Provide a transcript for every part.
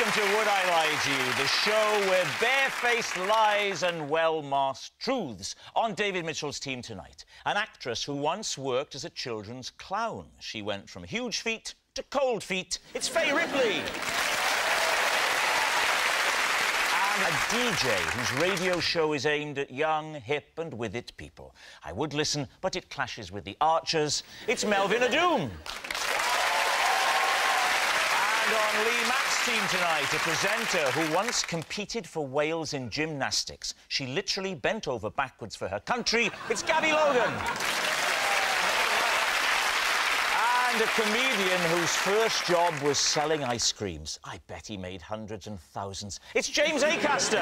Welcome to Would I Lie to You, the show where barefaced lies and well-masked truths. On David Mitchell's team tonight, an actress who once worked as a children's clown. She went from huge feet to cold feet. It's Faye Ripley. And a DJ whose radio show is aimed at young, hip and with it people. I would listen, but it clashes with the Archers. It's Melvin Adoom. And on Lee Mack's team tonight, a presenter who once competed for Wales in gymnastics. She literally bent over backwards for her country. It's Gabby Logan. And a comedian whose first job was selling ice creams. I bet he made hundreds and thousands. It's James Acaster.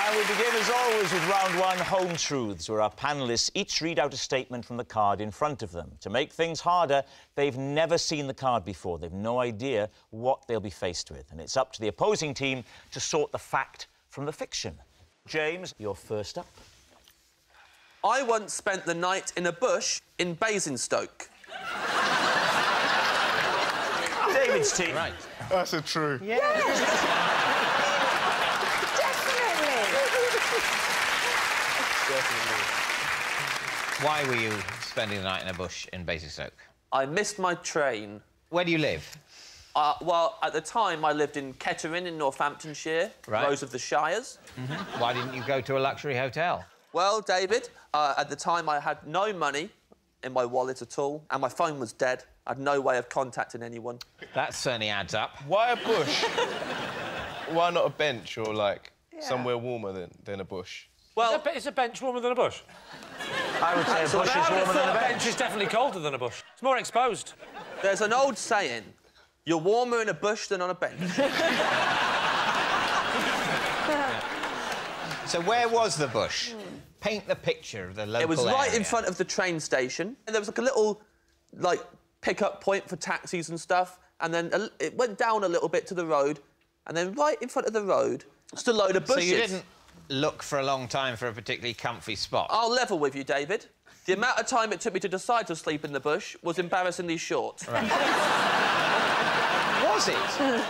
And we begin, as always, with round one, Home Truths, where our panellists each read out a statement from the card in front of them. To make things harder, they've never seen the card before. They've no idea what they'll be faced with. And it's up to the opposing team to sort the fact from the fiction. James, you're first up. I once spent the night in a bush in Basingstoke. David's team. Right. That's a true. Yeah. Definitely. Why were you spending the night in a bush in Basingstoke? I missed my train. Where do you live? Well, at the time, I lived in Kettering in Northamptonshire, Right. Rose of the Shires. Why didn't you go to a luxury hotel? Well, David, at the time, I had no money in my wallet at all, and my phone was dead. I had no way of contacting anyone. That certainly adds up. Why a bush? Why not a bench or, like, somewhere warmer than a bush? Well, Is a bench warmer than a bush? I would say a bush is I would warmer have than thought a a bench. bench is definitely colder than a bush. It's more exposed. there's an old saying, you're warmer in a bush than on a bench. So where was the bush? Paint the picture of the local It was right area. in front of the train station. And there was, like, a little, like, pick-up point for taxis and stuff, and then it went down a little bit to the road, and then right in front of the road, just a load of bushes. So you didn't look for a long time for a particularly comfy spot? I'll level with you, David. The amount of time it took me to decide to sleep in the bush was embarrassingly short. Right. Was it?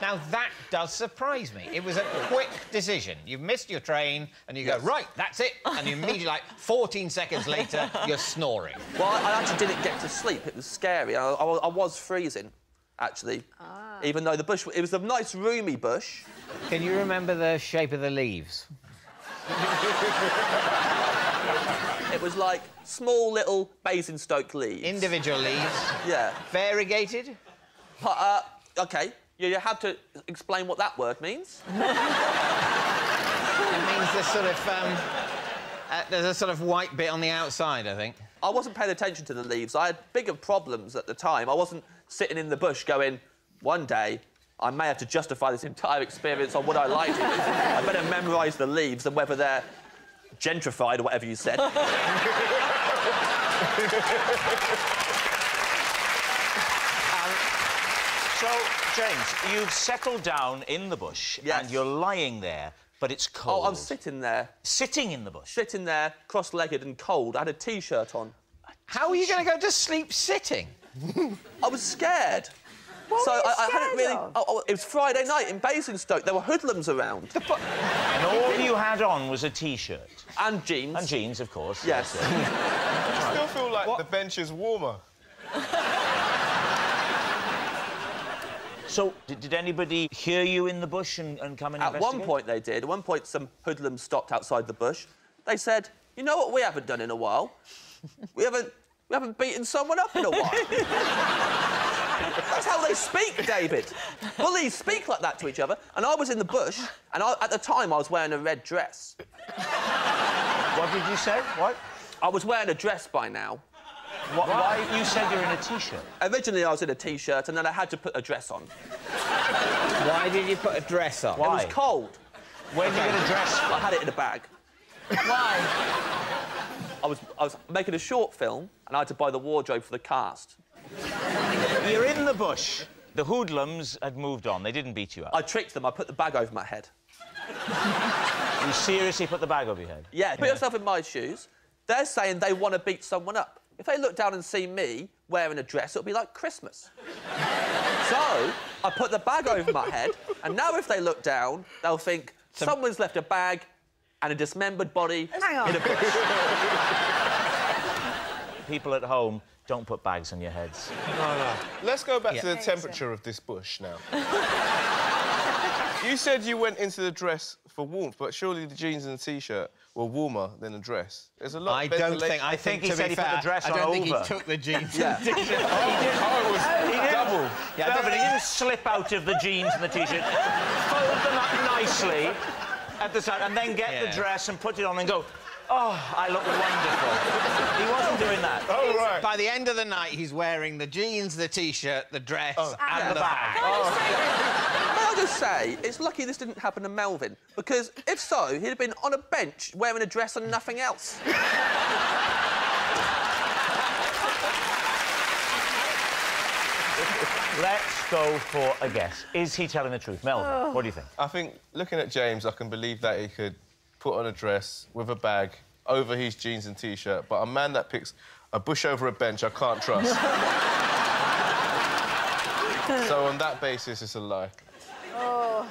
Now, that does surprise me. It was a quick decision. You've missed your train, and you go, right, that's it, and you immediately, like, 14 seconds later, you're snoring. Well, I actually didn't get to sleep. It was scary. I was freezing, actually. Even though the bush... It was a nice, roomy bush. Can you remember the shape of the leaves? It was like small, little Basingstoke leaves. Individual leaves? Yeah. Variegated? OK. You have to explain what that word means. It means there's sort of, there's a sort of white bit on the outside, I think. I wasn't paying attention to the leaves. I had bigger problems at the time. I wasn't sitting in the bush going, one day, I may have to justify this entire experience on what I like to. I better memorise the leaves and whether they're gentrified or whatever you said. So, James, you've settled down in the bush Yes. and you're lying there, but it's cold. Oh, I'm sitting there. Sitting in the bush? Sitting there, cross-legged and cold. I had a T-shirt on. How are you going to go to sleep sitting? I was scared. What so were you I hadn't scared really... of? Oh, it was Friday night in Basingstoke. There were hoodlums around. And all you had on was a T-shirt. And jeans. And jeans, of course. Yes. I still feel like the bench is warmer. So, did anybody hear you in the bush and come and At investigate? one point they did. At one point some hoodlums stopped outside the bush. They said, you know what we haven't done in a while? we haven't beaten someone up in a while. That's how they speak, David. Bullies speak like that to each other. And I was in the bush, and at the time I was wearing a red dress. What did you say? What? I was wearing a dress by now. Why? You said you're in a T-shirt. Originally I was in a T-shirt, and then I had to put a dress on. Why did you put a dress on? Why? It was cold. Where did you get a dress from? I had it in a bag. Why? I was making a short film, and I had to buy the wardrobe for the cast. You're in the bush. The hoodlums had moved on. They didn't beat you up. I tricked them. I put the bag over my head. You seriously put the bag over your head? Yeah, put yourself in my shoes. They're saying they want to beat someone up. if they look down and see me wearing a dress, it'll be like Christmas. So I put the bag over my head, and now if they look down, they'll think someone's left a bag and a dismembered body in a bush. People at home, don't put bags on your heads. No. Let's go back to the temperature of this bush now. You said you went into the dress for warmth, but surely the jeans and the T-shirt were warmer than the dress. There's a lot I of don't ventilation. think... I think he to said be he put fair, the dress I on don't think over. he took the jeans Yeah. and T-shirt. Oh, it was double. Yeah, no, but he didn't slip out of the jeans and the T-shirt, fold them up nicely at the side, and then get the dress and put it on and go, oh, I look wonderful. He wasn't doing that. Oh, right. By the end of the night, he's wearing the jeans, the T-shirt, the dress, and the bag. May I just say, it's lucky this didn't happen to Melvin, because if so, he'd have been on a bench wearing a dress and nothing else. Let's go for a guess. Is he telling the truth? Melvin, what do you think? I think, looking at James, I can believe that he could put on a dress with a bag over his jeans and T-shirt, but a man that picks a bush over a bench, I can't trust. So on that basis, it's a lie. Oh.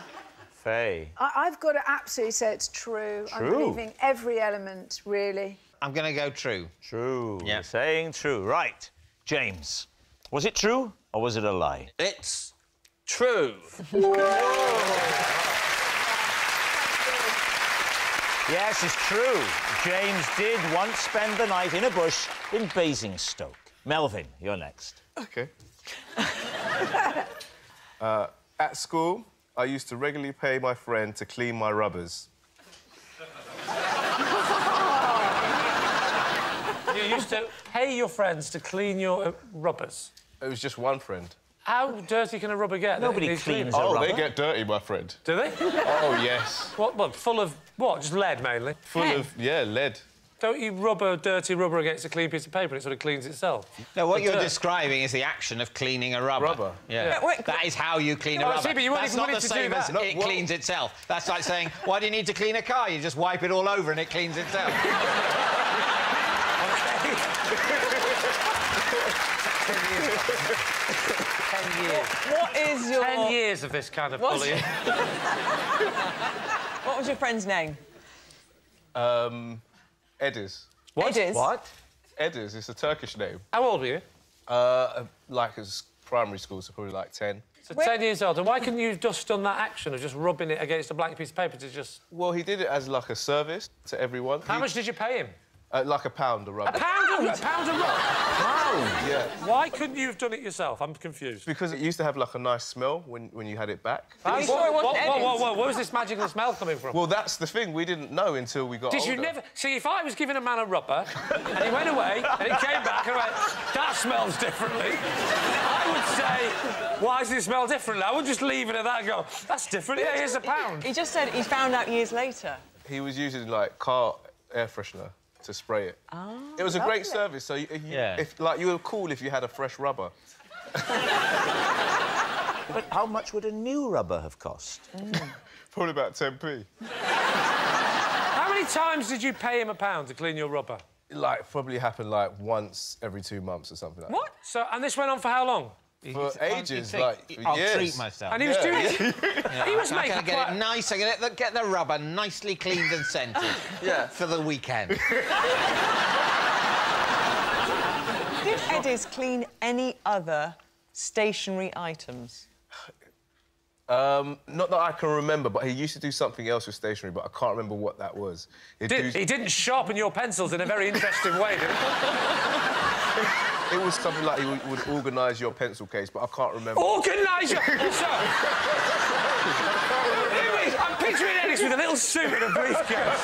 Faye. I've got to absolutely say it's true. I'm believing every element, really. I'm going to go true. True. Yeah. You're saying true. Right. James, was it true or was it a lie? It's true. Yes, it's true. James did once spend the night in a bush in Basingstoke. Melvin, you're next. OK. At school, I used to regularly pay my friend to clean my rubbers. You used to pay your friends to clean your rubbers. It was just one friend. How dirty can a rubber get? Nobody cleans a Oh, rubber. they get dirty, my friend. Do they? Oh, yes. What, full of what? Just lead, mainly? Full of, yeah, lead. Don't you rub a dirty rubber against a clean piece of paper and it sort of cleans itself? No, what The you're dirt. describing is the action of cleaning a rubber. Rubber? Yeah. Wait, That is how you clean a Oh, I rubber. see, but you weren't That's even not willing the to do same as that. No, it what- cleans itself. That's like saying, why do you need to clean a car? You just wipe it all over and it cleans itself. 10 years. what is your... 10 years of this kind of What? bullying. What was your friend's name? Edis. What? Edis? What? Edis, it's a Turkish name. How old were you? Like, it's primary school, so probably like 10. So 10 years old. And why couldn't you have just done that action of just rubbing it against a blank piece of paper to just... Well, he did it as, like, a service to everyone. How much did you pay him? Like a pound a rubber. A pound of rubber? Yeah. Why couldn't you have done it yourself? I'm confused. Because it used to have, like, a nice smell when you had it back. Are you sure it wasn't Edis? Where was this magical smell coming from? Well, that's the thing. We didn't know until we got Did older. you never... See, if I was giving a man a rubber and he went away and he came back and I went, that smells differently, I would say, why does it smell differently? I would just leave it at that and go, that's different. Yeah, here's a pound. He just said he found out years later. He was using, like, car air freshener to spray it. Oh, It was a lovely. great service, so Yeah. you were cool if you had a fresh rubber. But how much would a new rubber have cost? Probably about 10p. How many times did you pay him a pound to clean your rubber? Like, probably happened, like, once every 2 months or something like What? So, and this went on for how long? that. For ages, like, for I'll years. treat myself. And he was doing it... He was I'm making going to get quite... it nice. I'm going to get the rubber nicely cleaned and scented for the weekend. Did Edis clean any other stationary items? Not that I can remember, but he used to do something else with stationery, but I can't remember what that was. He didn't sharpen your pencils in a very interesting way, did he? It was something like he would organise your pencil case, but I can't remember. Organise your... So... I'm picturing Edis with a little suit and a briefcase.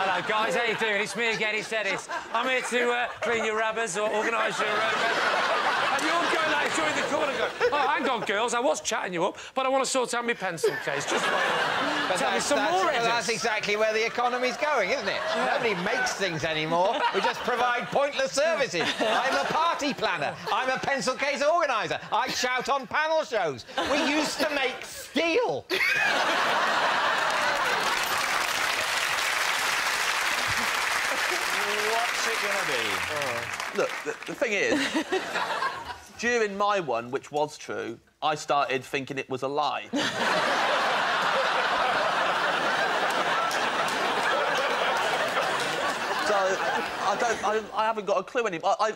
Hello, guys. How you doing? It's me again, it's Edis. I'm here to clean your rubbers or organise your... And you're going like during the corner going, oh, hang on, girls, I was chatting you up, but I want to sort out my pencil case. Just wait. Tell me some more, Edis. That's exactly where the economy's going, isn't it? Nobody makes things anymore. We just provide pointless services. I'm a party planner. I'm a pencil case organiser. I shout on panel shows. We used to make steel. What's it gonna be? Look, the thing is, during my one, which was true, I started thinking it was a lie. So I haven't got a clue anymore. I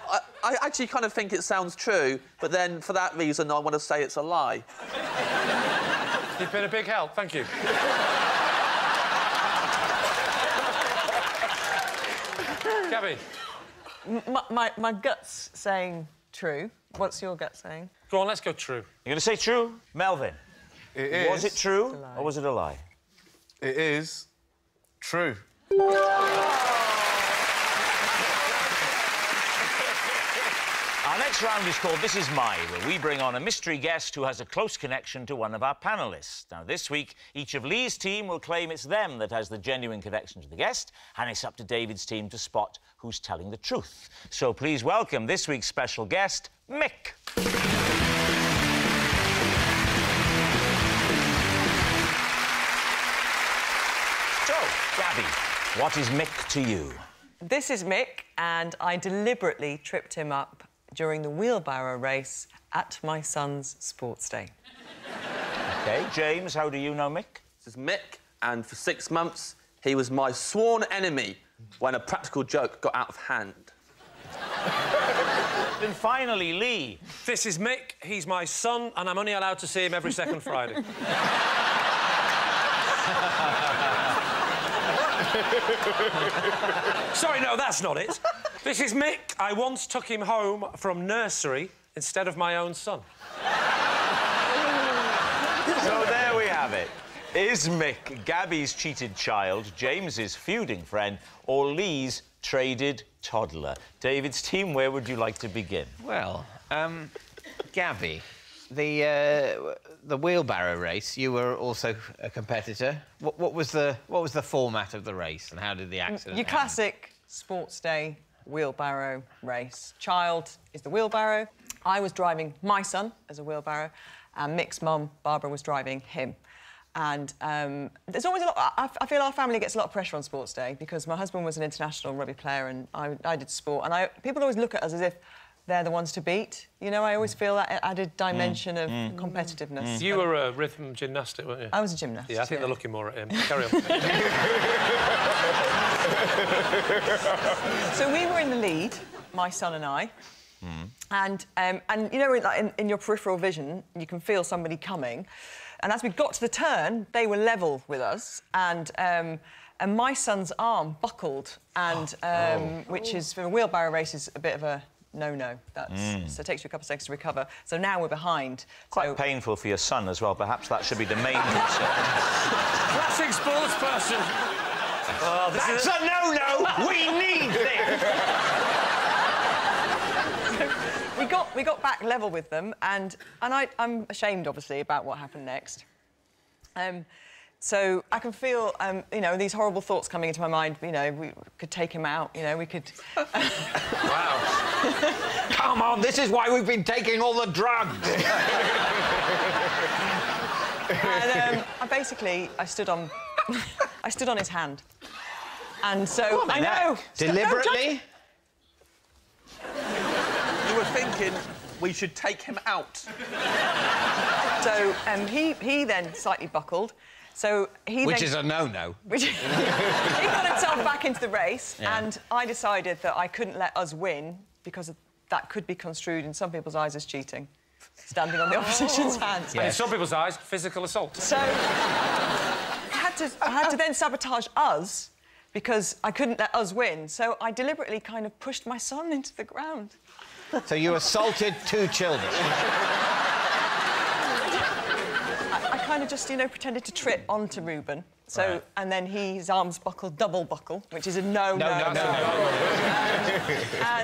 actually kind of think it sounds true, but then for that reason, I want to say it's a lie. You've been a big help, thank you. Gabby. My gut's saying true. What's your gut saying? Go on, let's go true. You're going to say true? Melvin? It is. Was it true or was it a lie? It is true. Our next round is called This Is My, where we bring on a mystery guest who has a close connection to one of our panellists. Now, this week, each of Lee's team will claim it's them that has the genuine connection to the guest, and it's up to David's team to spot who's telling the truth. So please welcome this week's special guest, Mick. So, Gabby, what is Mick to you? This is Mick, and I deliberately tripped him up during the wheelbarrow race at my son's sports day. OK, James, how do you know Mick? This is Mick, and for 6 months, he was my sworn enemy when a practical joke got out of hand. And finally, Lee. This is Mick, he's my son, and I'm only allowed to see him every second Friday. Sorry, no, that's not it. This is Mick. I once took him home from nursery instead of my own son. So there we have it. Is Mick Gabby's cheated child, James's feuding friend, or Lee's traded toddler? David's team, where would you like to begin? Well, Gabby, the wheelbarrow race, you were also a competitor. What was the format of the race, and how did the accident Your happen? classic sports day wheelbarrow race. Child is the wheelbarrow. I was driving my son as a wheelbarrow, and Mick's mum, Barbara, was driving him. And there's always a lot... I feel our family gets a lot of pressure on sports day because my husband was an international rugby player and I did sport. And people always look at us as if they're the ones to beat. You know, I always feel that added dimension of competitiveness. You were a rhythm gymnastic, weren't you? I was a gymnast. Yeah, I think they're looking more at him. Carry on. So we were in the lead, my son and I. And you know, like in your peripheral vision, you can feel somebody coming. And as we got to the turn, they were level with us, and my son's arm buckled, and which is for a wheelbarrow race is a bit of a no-no. So it takes you a couple of seconds to recover. So now we're behind. Quite painful for your son as well. Perhaps that should be the main concern. Classic sports person. Oh, That's a no-no! We need this! We got back level with them, and I'm ashamed, obviously, about what happened next. So I can feel, you know, these horrible thoughts coming into my mind. You know, we could take him out. You know, we could. Wow. Come on, this is why we've been taking all the drugs. And I stood on his hand, and so I know. Deliberately. You were thinking we should take him out. So he then slightly buckled. So Which is a no-no. He got himself back into the race, and I decided that I couldn't let us win because that could be construed in some people's eyes as cheating, standing on the opposition's hands. And in some people's eyes, physical assault. So I had to then sabotage us because I couldn't let us win. So I deliberately kind of pushed my son into the ground. So you assaulted 2 children. I kind of just, you know, pretended to trip onto Reuben. So, and then his arms buckled, double buckle, which is a no. And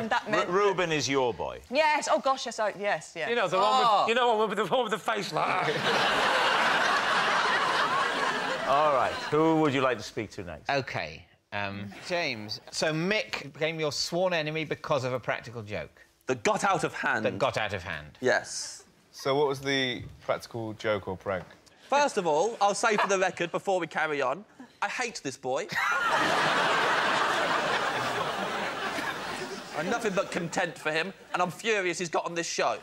that meant... Reuben is your boy. Yes, oh gosh, yes, yes, yeah. You know, the one with the face like that. All right, who would you like to speak to next? OK, James, so Mick became your sworn enemy because of a practical joke. That got out of hand. That got out of hand. Yes. So what was the practical joke or prank? First of all, I'll say for the record, before we carry on, I hate this boy. I'm nothing but content for him, and I'm furious he's got on this show.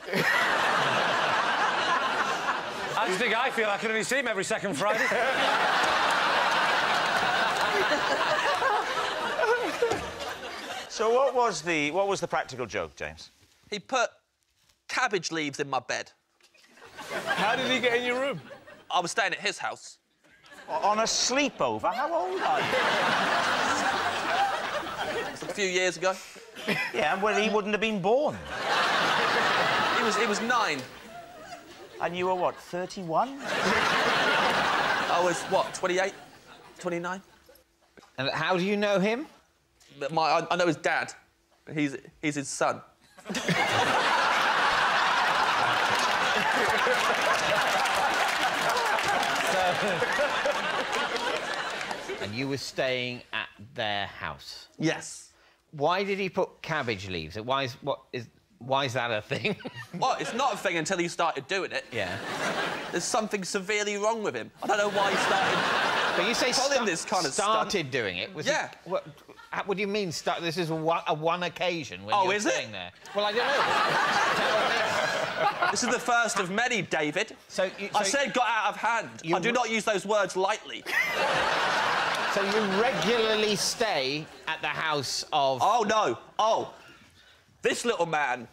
I just think I feel I can only see him every second Friday. So what was the practical joke, James? He put cabbage leaves in my bed. How did he get in your room? I was staying at his house. On a sleepover? How old are you? A few years ago. Yeah, well, he wouldn't have been born. He was 9. And you were, what, 31? I was, what, 28? 29? And how do you know him? I know his dad. He's his son. And you were staying at their house? Yes. Why did he put cabbage leaves? Why is that a thing? Well, it's not a thing until he started doing it. Yeah. There's something severely wrong with him. I don't know why he started... But you say this kind of started stunt. doing it? Was Yeah. What do you mean, start? This is a one occasion when you're is it? staying there. Well, I don't know. This is the first of many, David. I said got out of hand. I do not use those words lightly. So you regularly stay at the house of... Oh, no. Oh. This little man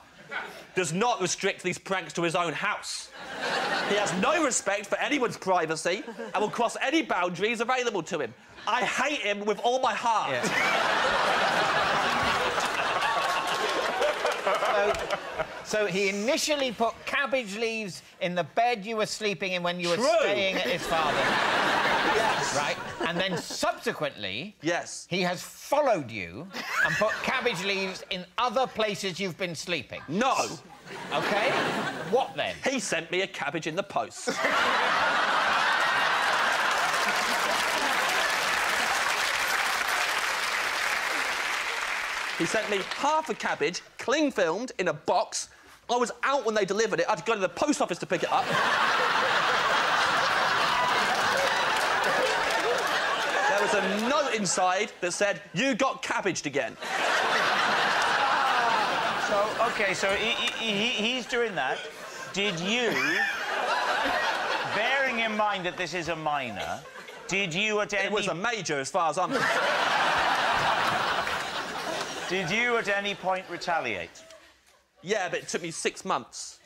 does not restrict these pranks to his own house. He has no respect for anyone's privacy and will cross any boundaries available to him. I hate him with all my heart. Yeah. So he initially put cabbage leaves in the bed you were sleeping in when you were staying at his father's house. Yes. Right? And then subsequently... Yes. He has followed you and put cabbage leaves in other places you've been sleeping. No. OK? What then? He sent me a cabbage in the post. He sent me half a cabbage, cling-filmed, in a box. I was out when they delivered it. I had to go to the post office to pick it up. There was a note inside that said, "You got cabbaged again." So, OK, so he's doing that. Did you, bearing in mind that this is a minor, did you at any... It was a major, as far as I'm concerned. Did you at any point retaliate? Yeah, but it took me 6 months.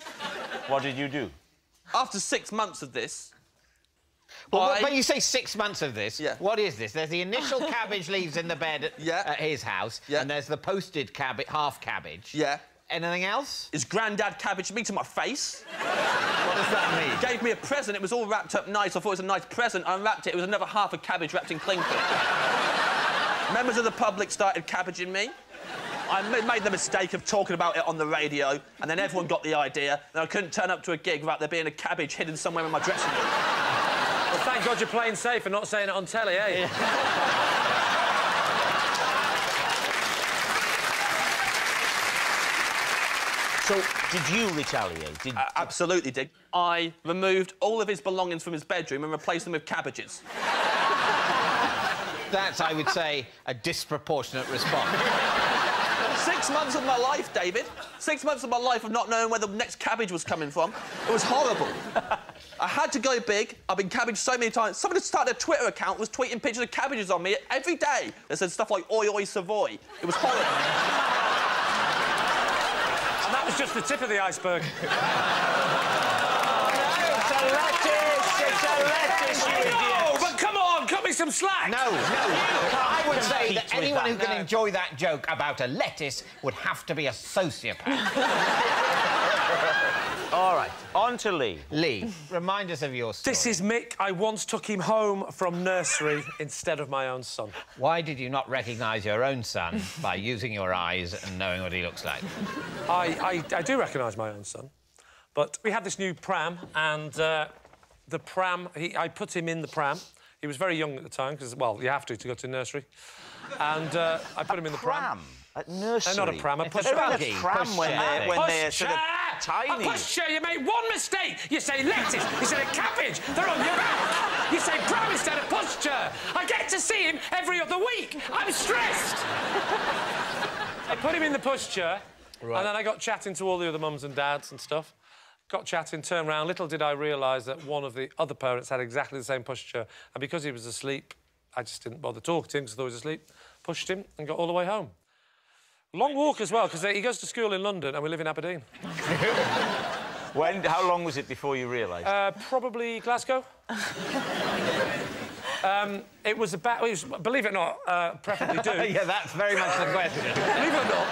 What did you do? After 6 months of this... But you say 6 months of this. Yeah. What is this? There's the initial cabbage leaves in the bed at his house. Yeah. And there's the posted half cabbage. Yeah. Anything else? His granddad cabbaged me to my face. What does that mean? He gave me a present. It was all wrapped up nice. I thought it was a nice present. I unwrapped it. It was another half a cabbage wrapped in cling film. Members of the public started cabbaging me. I made the mistake of talking about it on the radio, and then everyone got the idea that I couldn't turn up to a gig without there being a cabbage hidden somewhere in my dressing room. Well, thank God you're playing safe and not saying it on telly, eh? Yeah. So, did you retaliate? Absolutely did. I removed all of his belongings from his bedroom and replaced them with cabbages. That's, I would say, a disproportionate response. 6 months of my life, David. 6 months of my life of not knowing where the next cabbage was coming from. It was horrible. I had to go big. I've been cabbaged so many times. Somebody started a Twitter account, was tweeting pictures of cabbages on me every day. They said stuff like, "Oi, oi, Savoy." It was horrible. And that was just the tip of the iceberg. It's a lettuce! It's a lettuce, you idiot! No, but come on, cut me some slack! No. I would say that compete with anyone that. who can enjoy that joke about a lettuce would have to be a sociopath. All right, on to Lee. Lee, remind us of your story. This is Mick. I once took him home from nursery instead of my own son. Why did you not recognise your own son by using your eyes and knowing what he looks like? I do recognise my own son, but we had this new pram, and the pram... I put him in the pram. He was very young at the time, because, well, you have to go to nursery. And I put him in the pram. At nursery? Not a pram, a It's a pushchair. buggy. A pram when they're sort of tiny. A pushchair, you made one mistake. You say lettuce instead of cabbage. They're on your back. You say pram instead of pushchair. I get to see him every other week. I'm stressed. I put him in the pushchair, and then I got chatting to all the other mums and dads and stuff. Got chatting, turned round. Little did I realise that one of the other parents had exactly the same pushchair, and because he was asleep, I just didn't bother talking to him because I thought he was asleep. Pushed him and got all the way home. Long walk as well, because he goes to school in London and we live in Aberdeen. How long was it before you realised? Probably Glasgow. It was about... believe it or not, preferably do. Yeah, that's very much the question. Believe it or not,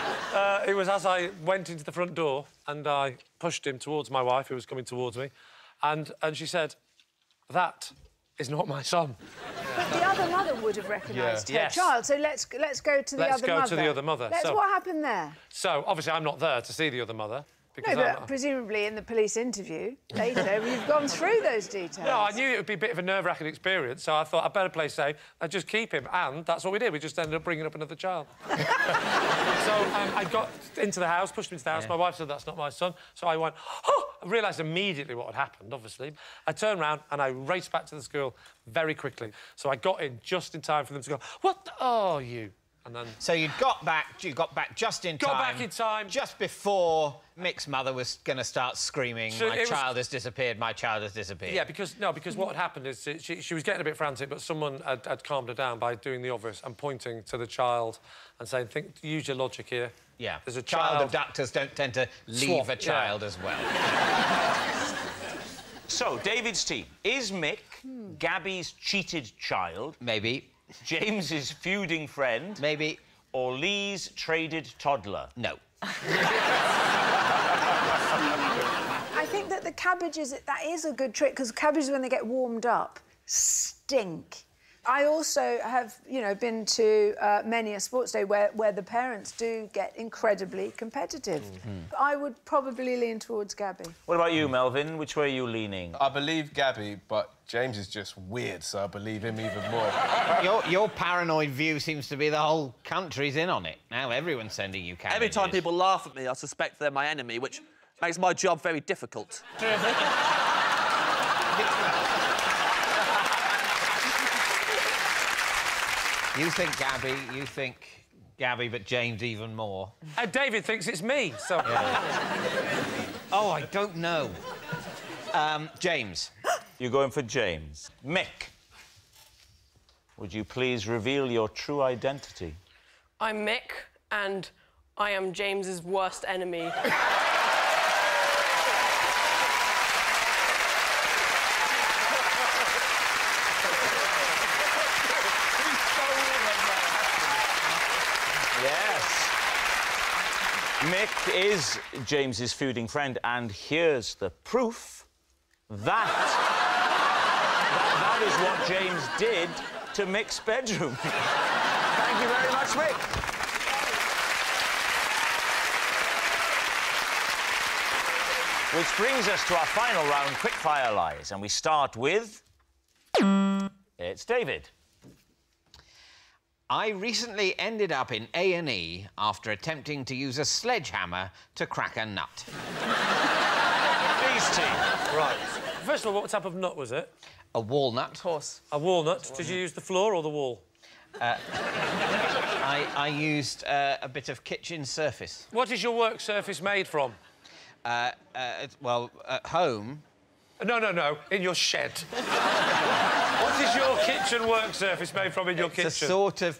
it was as I went into the front door and I pushed him towards my wife, who was coming towards me, and she said, "That is not my son." But the other mother would have recognised her child, so let's go to the other mother. Let's go to the other mother. What happened there? So, obviously, I'm not there to see the other mother. No, but presumably in the police interview later, you've gone through those details. No, I knew it would be a bit of a nerve-wracking experience, so I thought I'd better play safe and just keep him, and that's what we did. We just ended up bringing up another child. So I got into the house, pushed him into the house. My wife said, "That's not my son." So I went, "Oh!" I realised immediately what had happened, obviously. I turned round and I raced back to the school very quickly. So I got in just in time for them to go, "What are you?" And then... So you got back just in time. Got back in time. Just before Mick's mother was going to start screaming, "My child has disappeared, my child has disappeared." Yeah, because what had happened is she was getting a bit frantic, but someone had calmed her down by doing the obvious and pointing to the child and saying, use your logic here. Yeah. There's a child abductors don't tend to leave a child as well. So, David's team. Is Mick Gabby's cheated child? Maybe. James's feuding friend? Maybe. Or Lee's traded toddler? No. I think that the cabbages, that is a good trick, because cabbages, when they get warmed up, stink. I also have, been to many a sports day where the parents do get incredibly competitive. I would probably lean towards Gabby. What about you, Melvin? Which way are you leaning? I believe Gabby, but James is just weird, so I believe him even more. Your paranoid view seems to be the whole country's in on it. Now everyone's sending you cabbages. Every time people laugh at me, I suspect they're my enemy, which makes my job very difficult. You think Gabby, but James even more. And David thinks it's me, so... Yeah. Oh, I don't know. James. You're going for James. Mick, would you please reveal your true identity? I'm Mick, and I am James's worst enemy. Yes. Mick is James's feuding friend, and here's the proof that is what James did to Mick's bedroom. Thank you very much, Mick. Which brings us to our final round, quickfire lies, and we start with... It's David. I recently ended up in A&E after attempting to use a sledgehammer to crack a nut. Lee's team. Right. First of all, what type of nut was it? A walnut. Of course. A walnut. Did you use the floor or the wall? I used a bit of kitchen surface. What is your work surface made from? Well, at home... No, in your shed. What is your kitchen work surface made from in your kitchen? It's a sort of...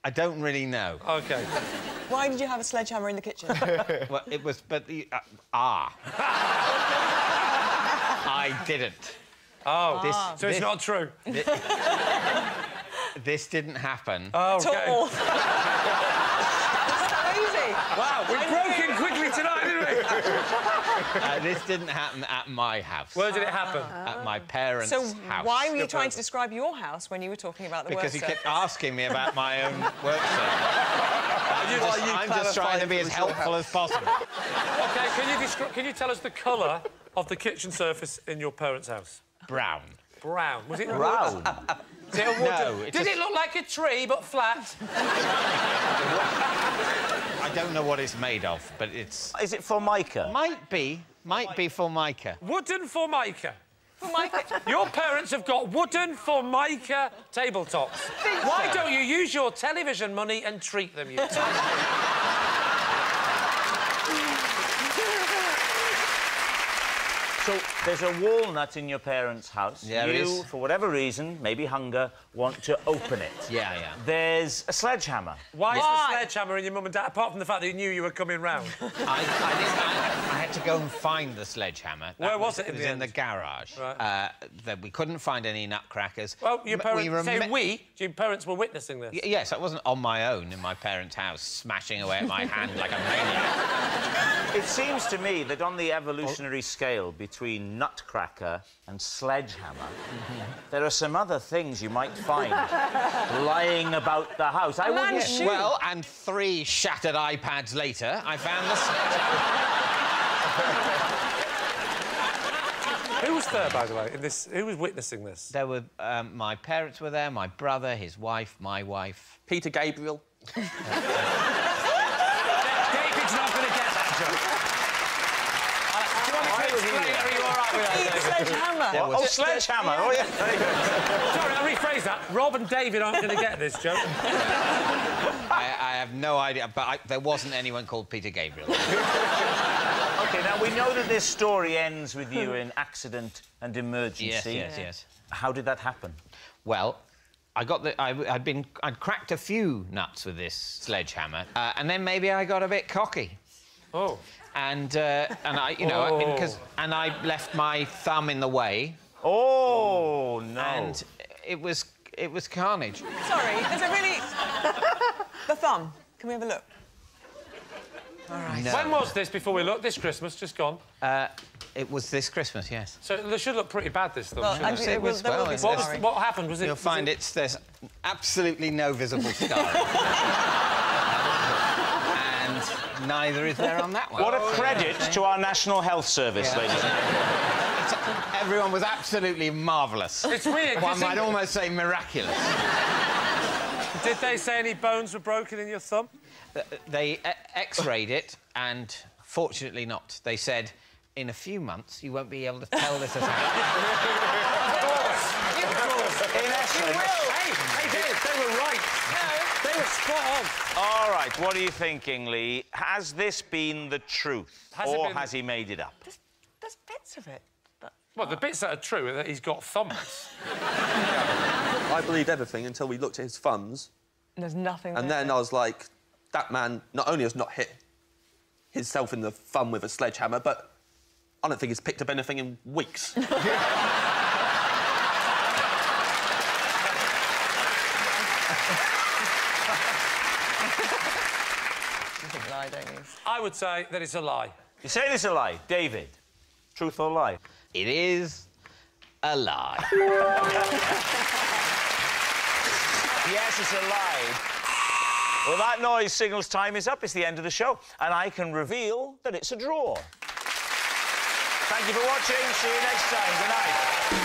I don't really know. OK. Why did you have a sledgehammer in the kitchen? Well, it was... But I didn't. Oh, so it's not true? This didn't happen. Oh, OK. Wow, we've broken quickly tonight, didn't we? This didn't happen at my house. Where did it happen? At my parents' So house. why were you trying to describe your house when you were talking about the work Because he surface? kept asking me about my own work surface. I'm just trying to be as helpful as possible. OK, can you tell us the colour of the kitchen surface in your parents' house? Brown. Brown. Was it Brown? Was it a wood? No, Did it look like a tree, but flat? I don't know what it's made of, but it's... Is it Formica? Might be Formica. Wooden Formica. Your parents have got wooden Formica tabletops. Why don't you use your television money and treat them, you So there's a walnut in your parents' house. Yeah, there you, is. for whatever reason, maybe hunger, want to open it. Yeah, yeah. There's a sledgehammer. Why is the sledgehammer in your mum and dad, apart from the fact that he knew you were coming round? I had to go and find the sledgehammer. Where was it It was in in the the garage. Right. We couldn't find any nutcrackers. Well, your parents... We your parents were witnessing this? Yes, I wasn't on my own in my parents' house, smashing away at my hand like a maniac. It seems to me that on the evolutionary scale between nutcracker and sledgehammer, there are some other things you might find lying about the house. I wouldn't... Well, and 3 shattered iPads later, I found the sledgehammer. Who was there, by the way, in this? Who was witnessing this? There were... my parents were there, my brother, his wife, my wife. Peter Gabriel. David's not going to get that joke. Do you want me to explain? Are you all right with that, David? Sledgehammer. Oh, sledgehammer! Oh, yeah. There you go. Sorry, I'll rephrase that. Rob and David aren't going to get this joke. I have no idea, but there wasn't anyone called Peter Gabriel. OK, now, we know that this story ends with you in accident and emergency. Yes. How did that happen? Well, I'd cracked a few nuts with this sledgehammer, and then maybe I got a bit cocky. Oh. And I, you know, and I left my thumb in the way. Oh, no. And it was carnage. Sorry, is it really... The thumb. Can we have a look? All right. No. When was this before we looked? This Christmas, just gone? It was this Christmas, yes. So they should look pretty bad, this thumb, Well, shouldn't actually, they? It was, there will well, be it's- scarring. What happened? Was it... You'll find there's absolutely no visible scarring. And neither is there on that one. What a credit to our National Health Service, ladies and gentlemen. Everyone was absolutely marvellous. It's weird. One might almost say miraculous. Did they say any bones were broken in your thumb? They X-rayed it, and fortunately not. They said, in a few months, you won't be able to tell this has happened. Of course. In essence... Hey, they were right. No. They were spot on. All right, what are you thinking, Lee? Has this been the truth, has he made it up? There's bits of it, but... Well, the bits that are true are that he's got thumbs. I believed everything until we looked at his thumbs. There's nothing And there. then I was like, that man not only has not hit himself in the thumb with a sledgehammer, but I don't think he's picked up anything in weeks. You think lie, don't you? I would say that it's a lie. You're saying it's a lie. David, truth or lie? It is a lie. Yes, it's a lie. Well, that noise signals time is up. It's the end of the show. And I can reveal that it's a draw. Thank you for watching. See you next time. Good night.